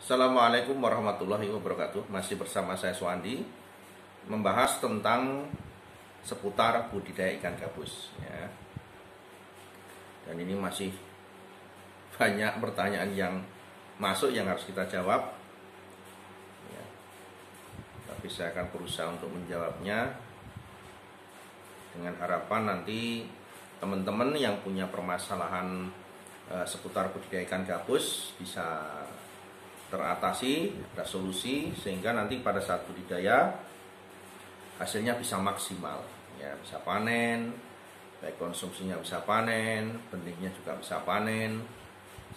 Assalamualaikum warahmatullahi wabarakatuh. Masih bersama saya Suwandi, membahas tentang seputar budidaya ikan gabus ya. Dan ini masih banyak pertanyaan yang masuk yang harus kita jawab ya. Tapi saya akan berusaha untuk menjawabnya dengan harapan nanti teman-teman yang punya permasalahan seputar budidaya ikan gabus bisa teratasi, ada solusi sehingga nanti pada saat budidaya hasilnya bisa maksimal ya, bisa panen, baik konsumsinya bisa panen, benihnya juga bisa panen,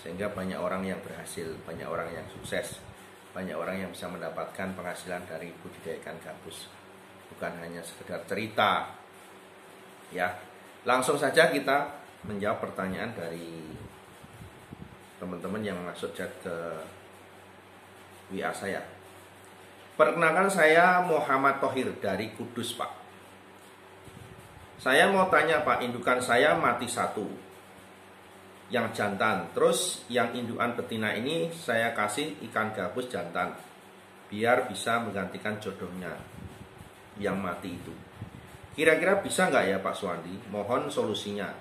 sehingga banyak orang yang berhasil, banyak orang yang sukses, banyak orang yang bisa mendapatkan penghasilan dari budidaya ikan gabus, bukan hanya sekedar cerita ya. Langsung saja kita menjawab pertanyaan dari teman-teman yang masuk chat ke WA saya. Perkenalkan, saya Muhammad Thohir dari Kudus, Pak. Saya mau tanya, Pak, indukan saya mati satu yang jantan, terus yang indukan betina ini saya kasih ikan gabus jantan biar bisa menggantikan jodohnya yang mati itu. Kira-kira bisa nggak ya Pak Suwandi? Mohon solusinya.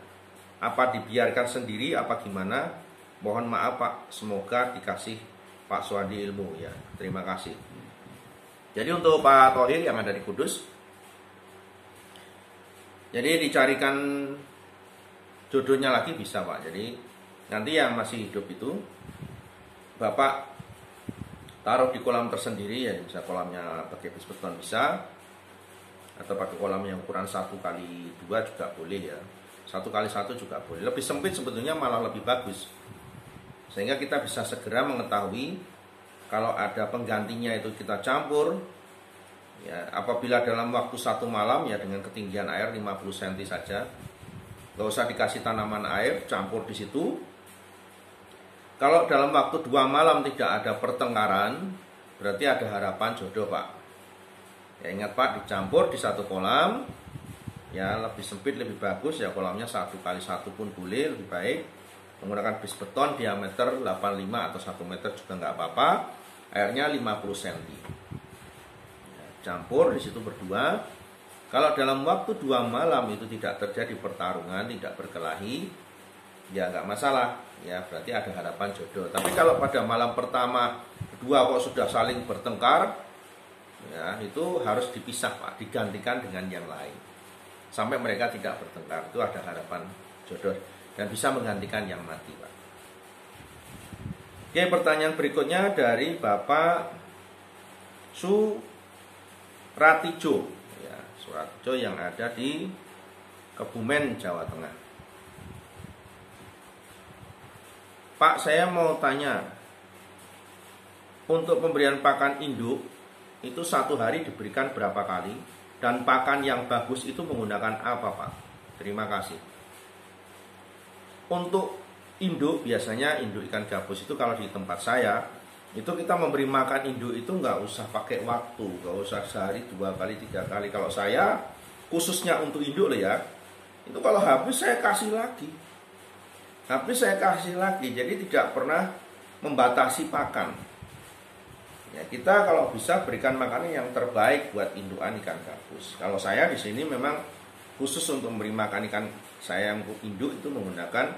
Apa dibiarkan sendiri apa gimana? Mohon maaf Pak, semoga dikasih Pak Suwandi ilmu ya. Terima kasih. Jadi untuk Pak Thohir yang ada di Kudus, jadi dicarikan jodohnya lagi bisa Pak. Jadi nanti yang masih hidup itu Bapak taruh di kolam tersendiri ya, bisa kolamnya pakai bis beton bisa, atau pakai kolam yang ukuran 1x2 juga boleh ya. 1x1 juga boleh. Lebih sempit sebetulnya malah lebih bagus, sehingga kita bisa segera mengetahui kalau ada penggantinya itu kita campur ya. Apabila dalam waktu satu malam ya, dengan ketinggian air 50 cm saja, nggak usah dikasih tanaman air, campur di situ. Kalau dalam waktu 2 malam tidak ada pertengkaran, berarti ada harapan jodoh Pak ya. Ingat Pak, dicampur di satu kolam ya, lebih sempit lebih bagus ya, kolamnya 1x1 pun boleh, lebih baik. Menggunakan bis beton diameter 85 atau 1 meter juga nggak apa-apa. Airnya 50 cm ya, campur di situ berdua. Kalau dalam waktu 2 malam itu tidak terjadi pertarungan, tidak berkelahi, ya nggak masalah ya, berarti ada harapan jodoh. Tapi kalau pada malam pertama kedua kok sudah saling bertengkar ya, itu harus dipisah Pak, digantikan dengan yang lain sampai mereka tidak bertengkar. Itu ada harapan jodoh dan bisa menggantikan yang mati Pak. Oke, pertanyaan berikutnya dari Bapak Suratijo ya, Suratijo yang ada di Kebumen, Jawa Tengah. Pak, saya mau tanya, untuk pemberian pakan induk itu satu hari diberikan berapa kali, dan pakan yang bagus itu menggunakan apa Pak? Terima kasih. Untuk induk, biasanya induk ikan gabus itu kalau di tempat saya itu kita memberi makan induk itu nggak usah pakai waktu, nggak usah sehari 2 kali 3 kali. Kalau saya khususnya untuk induk loh ya, itu kalau habis saya kasih lagi, jadi tidak pernah membatasi pakan ya. Kita kalau bisa berikan makanan yang terbaik buat indukan ikan gabus. Kalau saya di sini memang khusus untuk memberi makan ikan saya untuk induk itu menggunakan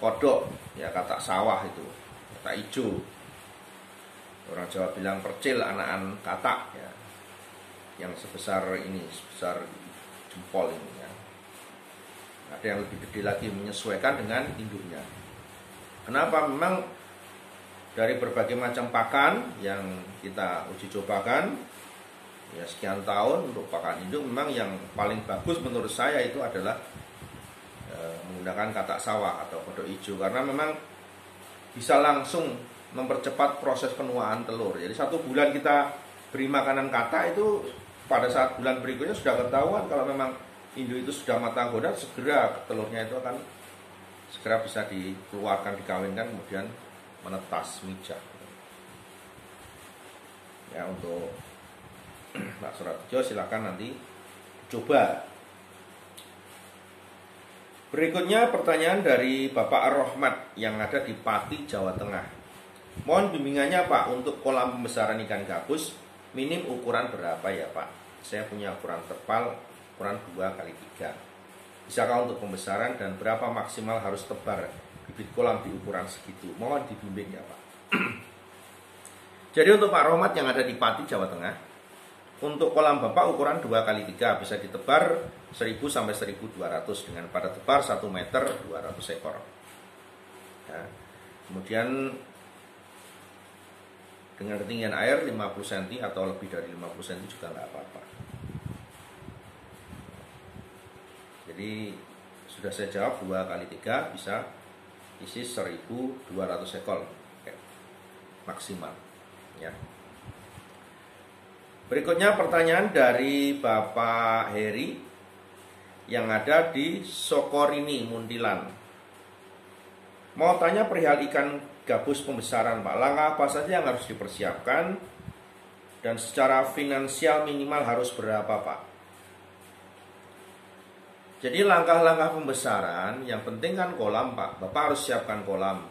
kodok ya, katak sawah itu, katak hijau. Orang Jawa bilang percil, anakan katak ya, yang sebesar ini, sebesar jempol ini ya. Ada yang lebih gede lagi, menyesuaikan dengan induknya. Kenapa? Memang dari berbagai macam pakan yang kita uji cobakan ya sekian tahun, untuk pakan induk memang yang paling bagus menurut saya itu adalah menggunakan katak sawah atau kodok hijau, karena memang bisa langsung mempercepat proses penuaan telur. Jadi 1 bulan kita beri makanan katak itu, pada saat bulan berikutnya sudah ketahuan kalau memang induk itu sudah matang godar, segera telurnya itu akan segera bisa dikeluarkan, dikawinkan, kemudian menetas mijak ya. Untuk Pak Suratijo silakan nanti coba. Berikutnya pertanyaan dari Bapak Ar-Rahmat yang ada di Pati, Jawa Tengah. Mohon bimbingannya Pak, untuk kolam pembesaran ikan gabus minim ukuran berapa ya Pak? Saya punya ukuran terpal, ukuran 2x3. Bisakah untuk pembesaran dan berapa maksimal harus tebar bibit kolam di ukuran segitu? Mohon dibimbing ya Pak. Jadi untuk Pak Rohmat yang ada di Pati, Jawa Tengah, untuk kolam Bapak ukuran 2x3 bisa ditebar 1000 sampai 1200 dengan pada tebar 1 meter 200 ekor. Ya. Kemudian dengan ketinggian air 50 cm atau lebih dari 50 cm juga nggak apa-apa. Jadi sudah saya jawab, 2x3 bisa isi 1200 ekor maksimal ya. Berikutnya pertanyaan dari Bapak Heri yang ada di Sokorini, Muntilan. Mau tanya perihal ikan gabus pembesaran Pak, langkah apa saja yang harus dipersiapkan dan secara finansial minimal harus berapa Pak? Jadi langkah-langkah pembesaran yang penting kan kolam Pak, Bapak harus siapkan kolam.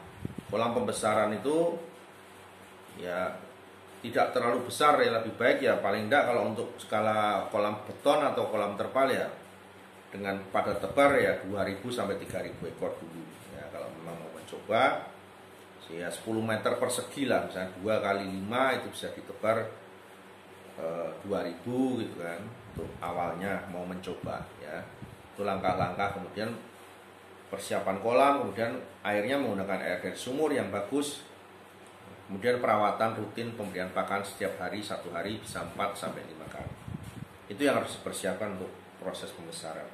Kolam pembesaran itu ya tidak terlalu besar ya, lebih baik ya paling tidak kalau untuk skala kolam beton atau kolam terpal ya dengan pada tebar ya 2000 sampai 3000 ekor dulu ya, kalau memang mau mencoba ya 10 meter persegi lah, misalnya 2x5 itu bisa ditebar 2000 gitu kan untuk awalnya mau mencoba ya. Itu langkah-langkah, kemudian persiapan kolam, kemudian airnya menggunakan air dari sumur yang bagus. Kemudian perawatan rutin, pemberian pakan setiap hari, 1 hari bisa 4 sampai 5 kali. Itu yang harus dipersiapkan untuk proses pembesaran.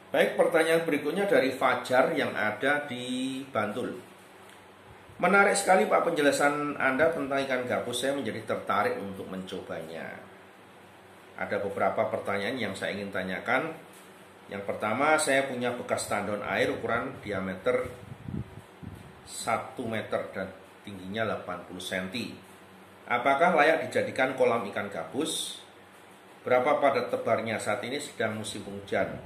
Baik, pertanyaan berikutnya dari Fajar yang ada di Bantul. Menarik sekali Pak penjelasan Anda tentang ikan gabus, saya menjadi tertarik untuk mencobanya. Ada beberapa pertanyaan yang saya ingin tanyakan. Yang pertama, saya punya bekas tandon air ukuran diameter 1 meter dan tingginya 80 cm. Apakah layak dijadikan kolam ikan gabus? Berapa pada tebarnya? Saat ini sedang musim hujan.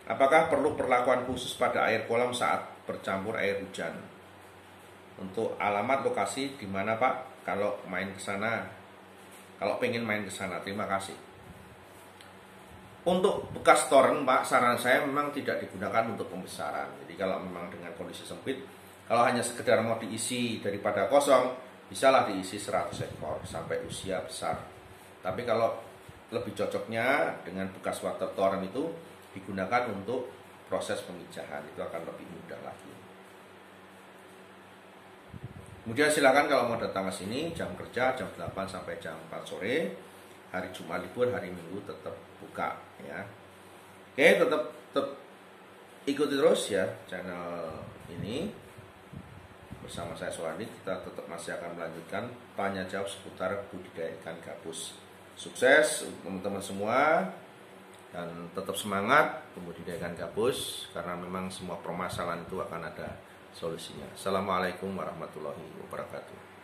Apakah perlu perlakuan khusus pada air kolam saat bercampur air hujan? Untuk alamat lokasi di mana Pak? Kalau main ke sana, kalau pengen main ke sana, terima kasih. Untuk bekas toren Pak, saran saya memang tidak digunakan untuk pembesaran. Jadi kalau memang dengan kondisi sempit, kalau hanya sekedar mau diisi daripada kosong, bisalah diisi 100 ekor sampai usia besar. Tapi kalau lebih cocoknya dengan bekas water toren itu digunakan untuk proses pemijahan, itu akan lebih mudah lagi. Kemudian silakan kalau mau datang ke sini, jam kerja jam 8 sampai jam 4 sore. Hari Jumat libur, hari Minggu tetap buka ya. Oke, tetap ikuti terus ya channel ini. Bersama saya Suhandi, kita tetap masih akan melanjutkan tanya jawab seputar budidaya ikan gabus. Sukses teman-teman semua dan tetap semangat budidaya ikan gabus karena memang semua permasalahan itu akan ada solusinya. Assalamualaikum warahmatullahi wabarakatuh.